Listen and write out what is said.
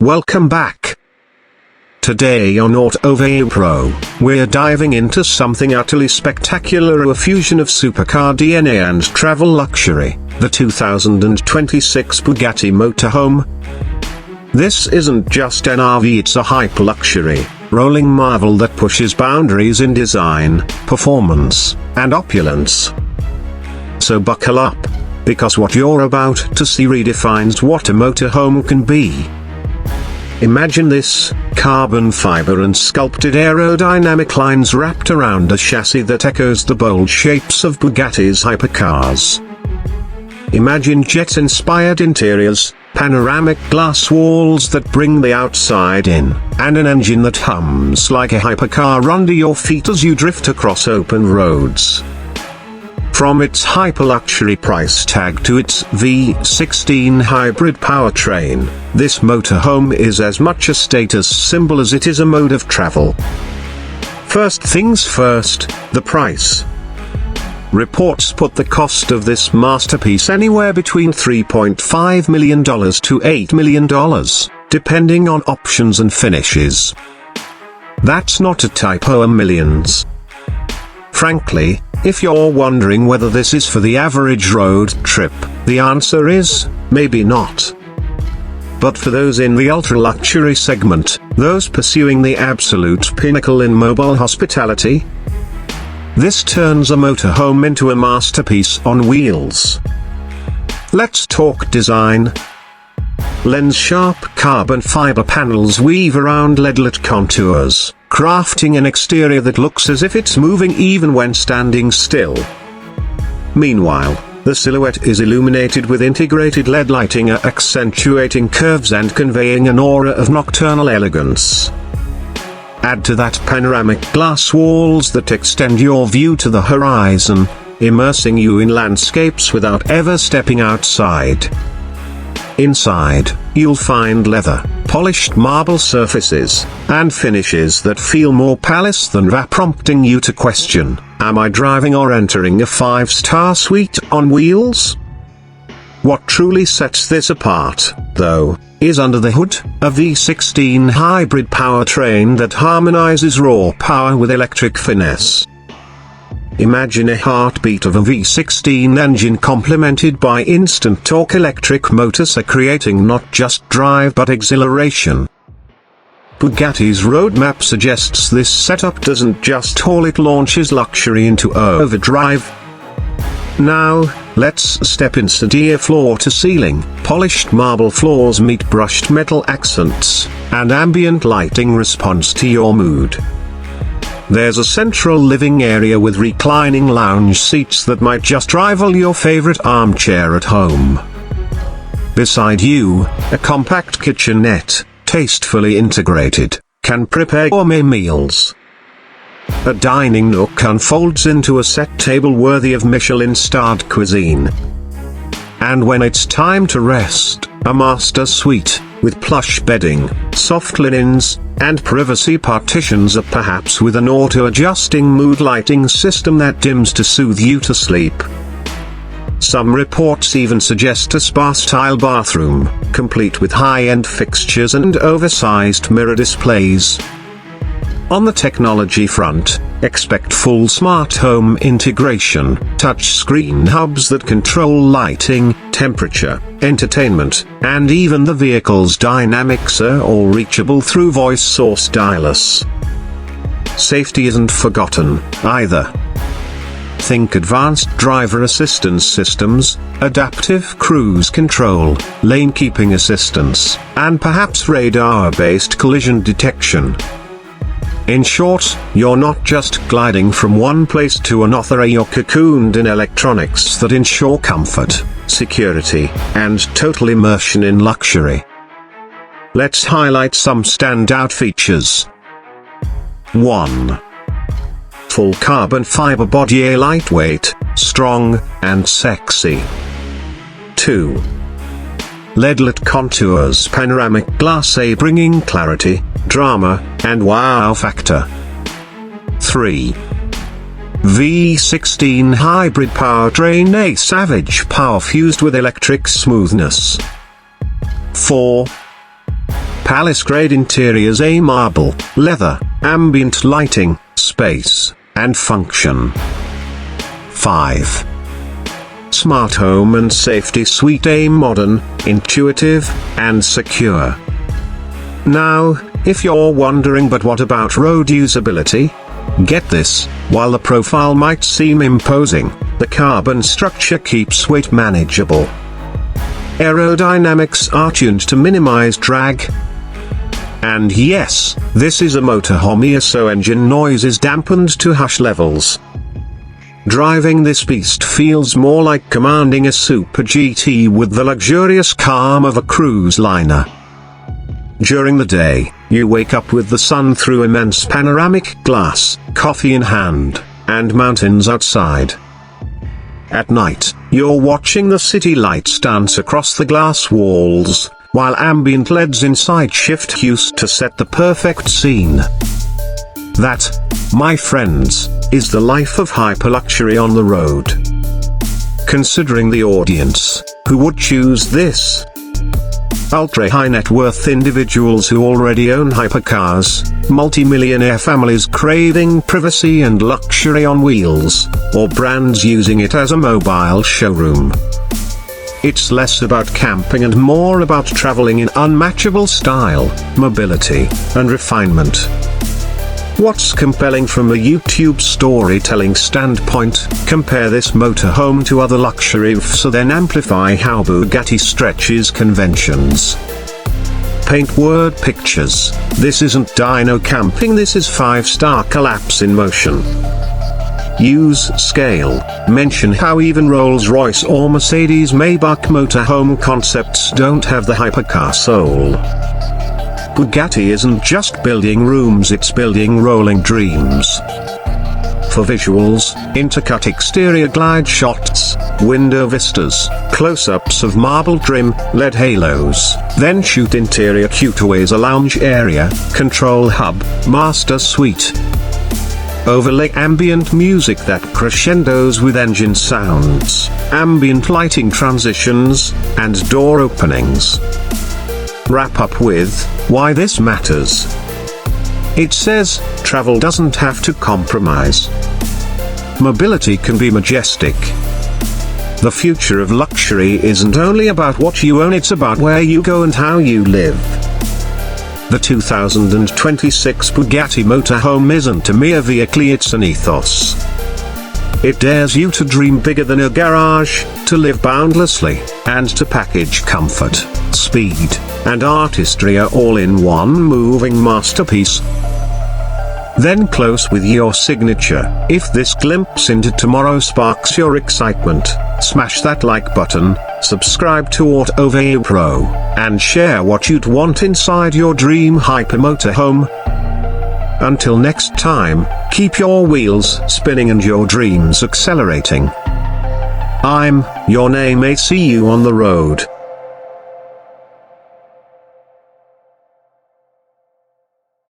Welcome back. Today on Autoveiw Pro, we're diving into something utterly spectacular, a fusion of supercar DNA and travel luxury, the 2026 Bugatti Motorhome. This isn't just an RV, it's a hyper-luxury, rolling marvel that pushes boundaries in design, performance, and opulence. So buckle up, because what you're about to see redefines what a motorhome can be. Imagine this: carbon fiber and sculpted aerodynamic lines wrapped around a chassis that echoes the bold shapes of Bugatti's hypercars. Imagine jet-inspired interiors, panoramic glass walls that bring the outside in, and an engine that hums like a hypercar under your feet as you drift across open roads. From its hyper-luxury price tag to its V16 hybrid powertrain, this motorhome is as much a status symbol as it is a mode of travel. First things first, the price. Reports put the cost of this masterpiece anywhere between $3.5 million to $8 million, depending on options and finishes. That's not a typo, millions. Frankly, if you're wondering whether this is for the average road trip, the answer is, maybe not. But for those in the ultra-luxury segment, those pursuing the absolute pinnacle in mobile hospitality, this turns a motorhome into a masterpiece on wheels. Let's talk design. Lens-sharp carbon fiber panels weave around LED-lit contours, crafting an exterior that looks as if it's moving even when standing still. Meanwhile, the silhouette is illuminated with integrated LED lighting, accentuating curves and conveying an aura of nocturnal elegance. Add to that panoramic glass walls that extend your view to the horizon, immersing you in landscapes without ever stepping outside. Inside, you'll find leather, polished marble surfaces, and finishes that feel more palace than raw, prompting you to question, am I driving or entering a 5-star suite on wheels? What truly sets this apart, though, is under the hood, a V16 hybrid powertrain that harmonizes raw power with electric finesse. Imagine a heartbeat of a V16 engine complemented by instant torque electric motors, creating not just drive but exhilaration. Bugatti's roadmap suggests this setup doesn't just haul, it launches luxury into overdrive. Now, let's step inside. Floor to ceiling, polished marble floors meet brushed metal accents, and ambient lighting responds to your mood. There's a central living area with reclining lounge seats that might just rival your favorite armchair at home. Beside you, a compact kitchenette, tastefully integrated, can prepare gourmet meals. A dining nook unfolds into a set table worthy of Michelin-starred cuisine. And when it's time to rest, a master suite, with plush bedding, soft linens, and privacy partitions, perhaps with an auto-adjusting mood lighting system that dims to soothe you to sleep. Some reports even suggest a spa-style bathroom, complete with high-end fixtures and oversized mirror displays. On the technology front, expect full smart home integration, touchscreen hubs that control lighting, temperature, entertainment, and even the vehicle's dynamics are all reachable through voice or stylus. Safety isn't forgotten, either. Think advanced driver assistance systems, adaptive cruise control, lane keeping assistance, and perhaps radar-based collision detection. In short, you're not just gliding from one place to another, you're cocooned in electronics that ensure comfort, security, and total immersion in luxury. Let's highlight some standout features. 1. Full carbon fiber body, lightweight, strong, and sexy. 2. LED-lit contours, panoramic glass, bringing clarity, drama, and wow factor. 3. V16 hybrid powertrain, a savage power fused with electric smoothness. 4. palace-grade interiors, a marble, leather, ambient lighting, space, and function. 5. Smart home and safety suite, a modern, intuitive, and secure. Now, if you're wondering, but what about road usability? Get this, while the profile might seem imposing, the carbon structure keeps weight manageable. Aerodynamics are tuned to minimize drag. And yes, this is a motorhome, so engine noise is dampened to hush levels. Driving this beast feels more like commanding a Super GT with the luxurious calm of a cruise liner. During the day, you wake up with the sun through immense panoramic glass, coffee in hand, and mountains outside. At night, you're watching the city lights dance across the glass walls, while ambient LEDs inside shift hues to set the perfect scene. That, my friends, is the life of hyperluxury on the road. Considering the audience, who would choose this? Ultra-high net worth individuals who already own hypercars, multi-millionaire families craving privacy and luxury on wheels, or brands using it as a mobile showroom. It's less about camping and more about traveling in unmatchable style, mobility, and refinement. What's compelling from a YouTube storytelling standpoint? Compare this motorhome to other luxury so then amplify how Bugatti stretches conventions. Paint word pictures. This isn't dyno camping, this is 5-star collapse in motion. Use scale. Mention how even Rolls-Royce or Mercedes-Maybach motorhome concepts don't have the hypercar soul. Bugatti isn't just building rooms, it's building rolling dreams. For visuals, intercut exterior glide shots, window vistas, close-ups of marble trim, LED halos, then shoot interior cutaways, a lounge area, control hub, master suite. Overlay ambient music that crescendos with engine sounds, ambient lighting transitions, and door openings. Wrap up with why this matters. It says, travel doesn't have to compromise. Mobility can be majestic. The future of luxury isn't only about what you own, it's about where you go and how you live. The 2026 Bugatti Motorhome isn't a mere vehicle, it's an ethos. It dares you to dream bigger than a garage, to live boundlessly, and to package comfort, speed, and artistry all in one moving masterpiece. Then close with your signature. If this glimpse into tomorrow sparks your excitement, smash that like button, subscribe to Autoveiw Pro, and share what you'd want inside your dream hypermotorhome. Until next time, keep your wheels spinning and your dreams accelerating. I'm your name. See you on the road.